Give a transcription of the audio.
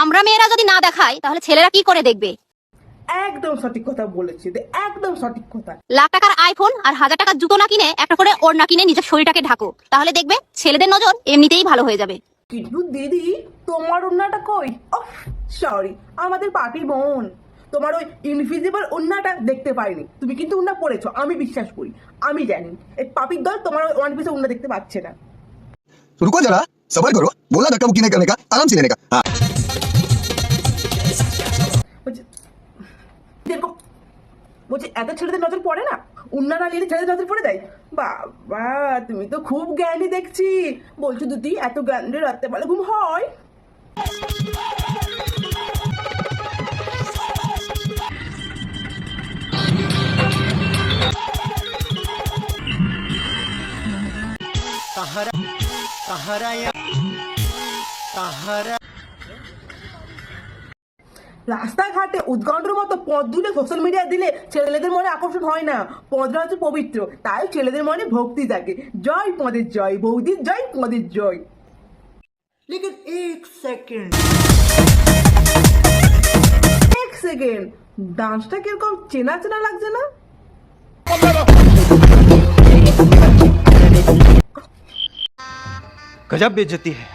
আমরা মেয়েরা যদি না দেখাই তাহলে ছেলেরা কি করে দেখবে? একদম সঠিক কথা বলেছি, একদম সঠিক কথা। লাখ টাকার আইফোন আর 1000 টাকার জুতো না কিনে একটা করে ওড়না কিনে নিজের শরীরটাকে ঢাকো, তাহলে দেখবে ছেলেদের নজর এমনিতেই ভালো হয়ে যাবে। কিন্তু দিদি, তোমার ওন্নাটা কই? সরি, আমাদের পাপি বোন, তোমার ওই ইনভিজিবল ওন্নাটা দেখতে পাইনি। তুমি কিন্তু ওন্না পরেছো, আমি বিশ্বাস করি, আমি জানি এই পাপির দল তোমার ওই ওয়ান পিসে ওন্না দেখতে পাচ্ছে না। रुको जरा, सबर करो, बोला धक्का मुक्की नहीं करने का, आराम से लेने का। हाँ। বলছি এত ছেলেদের নজর পড়ে না, উন্না না নিয়ে ছেলেদের নজর পড়ে দেয়। বাবা, তুমি তো খুব জ্ঞানী দেখছি। বলছো দিদি, এত জ্ঞানী রাত্রে বেলা ঘুম হয়? রাস্তাঘাটে উদ্গণ্ডের মতো পদ দুলে সোশ্যাল মিডিয়া দিলে ছেলেদের মনে আকর্ষণ হয় না। পদরা হচ্ছে পবিত্র, তাই ছেলেদের মনে ভক্তি থাকে। জয় পদের জয়, বৌদির জয়, পদের জয়। লেকিন এক সেকেন্ড, ডান্সটা কিরকম চেনা চেনা লাগছে না? गजब बेइज्जती है।